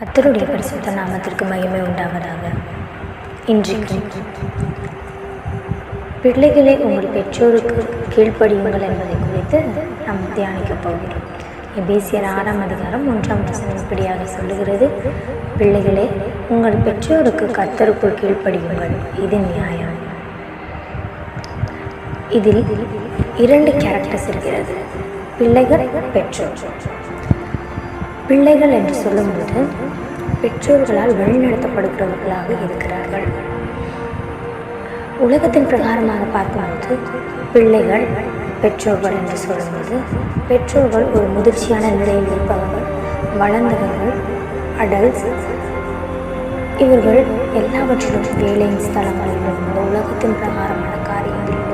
கர்த்தருடைய பரிசுத்த நாமத்திற்கு மகிமை உண்டாவதாக. இன்றைக்கு பிள்ளைகளை உங்கள் பெற்றோருக்கு கீழ்ப்படியுங்கள் என்பதை குறித்து நாம் தியானிக்கப் போகிறோம். எபேசியர் 6ஆம் அதிகாரம் 1ஆம் வசனம் இப்படியாக சொல்லுகிறது: பிள்ளைகளே, உங்கள் பெற்றோருக்கு கர்த்தருக்குள் கீழ்ப்படியுங்கள், இது நியாயம். இதில் 2 கேரக்டர்ஸ் இருக்கிறது: பிள்ளைகள், பெற்றோர். பிள்ளைகள் என்று சொல்லும்போது பெற்றோர்களால் வழிநடத்தப்படுகிறவர்களாக இருக்கிறார்கள். உலகத்தின் பிரகாரமாக பார்க்கும்போது பிள்ளைகள் பெற்றோர்கள் என்று சொல்லும்போது பெற்றோர்கள் ஒரு முதிர்ச்சியான நிலையில் இருப்பவர்கள், வளர்ந்தவர்கள், அடல்ட்ஸ். இவர்கள் எல்லாவற்றிலும், வேலையின் ஸ்தலங்களிலும், இந்த உலகத்தின் பிரகாரமான காரியங்களிலும்,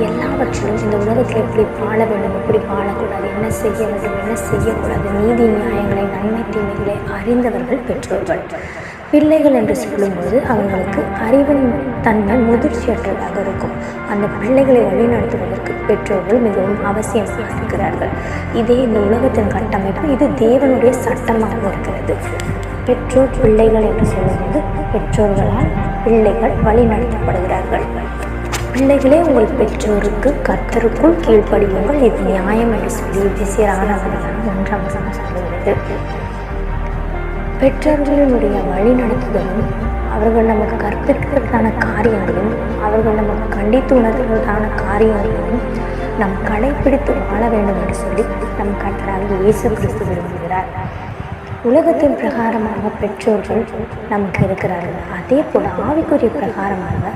எல்லாவற்றிலும் இந்த உலகத்தில் எப்படி வாழ வேண்டும், எப்படி வாழக்கூடாது, என்ன செய்ய வேண்டும், என்ன செய்யக்கூடாது, நீதி நியாயங்களை, நன்மை தீமைகளை அறிந்தவர்கள் பெற்றோர்கள். பிள்ளைகள் என்று சொல்லும்போது அவர்களுக்கு அறிவின் தன்மை முதிர்ச்சியற்றதாக இருக்கும். அந்த பிள்ளைகளை வழிநடத்துவதற்கு பெற்றோர்கள் மிகவும் அவசியமாக இருக்கிறார்கள். இதே இந்த உலகத்தின் கட்டமைப்பு, இது தேவனுடைய சட்டமாக இருக்கிறது. பெற்றோர் பிள்ளைகள் என்று சொல்லும்போது பெற்றோர்களால் பிள்ளைகள் வழிநடத்தப்படுகிறார்கள். பிள்ளைகளே, உங்கள் பெற்றோருக்கு கர்த்தருக்குள் கீழ்ப்படியுங்கள், இது நியாயம் என்று சொல்லி எபேசியர் 6ஆம் அதிகாரம் 1ஆம் வசனம் சொல்லுகிறது. பெற்றோர்களினுடைய வழிநடத்துதலும், அவர்கள் நமக்கு கற்பிக்கிறதான காரியங்களும், அவர்கள் நமக்கு கண்டித்து உணர்கிறதான காரியங்களும் நாம் கடைப்பிடித்து வாழ வேண்டும் என்று சொல்லி நம் கர்த்தராகிய இயேசு கிறிஸ்து விரும்புகிறார். உலகத்தின் பிரகாரமாக பெற்றோர்கள் நமக்கு இருக்கிறார்கள். அதே போல் ஆவிக்குரிய பிரகாரமாக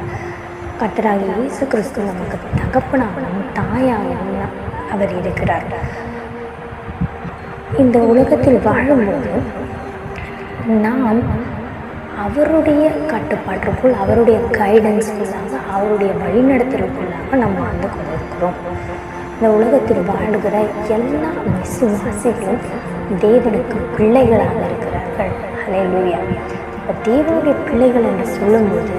கர்த்தராகிய இயேசு கிறிஸ்து நமக்கு தகப்பனாகவும் தாயாகவும் அவர் இருக்கிறார். இந்த உலகத்தில் வாழும்போது நாம் அவருடைய கட்டுப்பாட்டிற்குள், அவருடைய கைடன்ஸ்குள்ளாக, அவருடைய வழிநடத்தலுக்குள்ளாக நாம் வாழ்ந்து கொண்டிருக்கிறோம். இந்த உலகத்தில் வாழுகிற எல்லா விசுவாசிகளும் தேவனுக்கு பிள்ளைகளாக இருக்கிறார்கள். ஹல்லேலூயா. இப்போ தேவனுடைய பிள்ளைகள் என்று சொல்லும்போது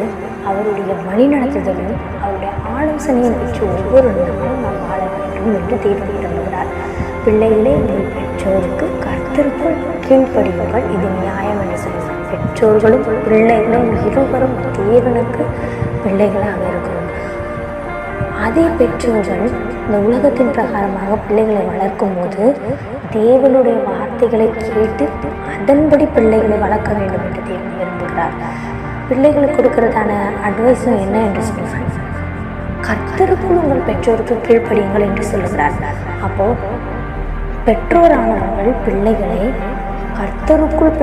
அவருடைய வழிநடத்துதலும், அவருடைய ஆலோசனையை பெற்று ஒவ்வொரு நாளும் நாம் வாழ வேண்டும் என்று தேவன் விரும்புகிறார். பிள்ளைகளே, உங்கள் பெற்றோருக்கு கர்த்தருக்குள் கீழ்ப்படியுங்கள், இது நியாயம் என்று சொல்லுவார். பெற்றோர்களும் பிள்ளைகளும் இருவரும் தேவனுக்கு பிள்ளைகளாக இருக்கிறோம். அதே பெற்றோர்கள் இந்த உலகத்தின் பிரகாரமாக பிள்ளைகளை வளர்க்கும் போது தேவனுடைய வார்த்தைகளை கேட்டு அதன்படி பிள்ளைகளை வளர்க்க வேண்டும் என்று தேவன் விரும்புகிறார். பிள்ளைகளுக்கு கொடுக்கிறதான அட்வைஸும் என்ன என்று சொல்லுவார்: கர்த்தருக்குள் உங்கள் பெற்றோருக்கு கீழ்ப்படியுங்கள் என்று சொல்லுகிறார். அப்போ பெற்றோரானவர்கள் பிள்ளைகளை கர்த்தருக்குள்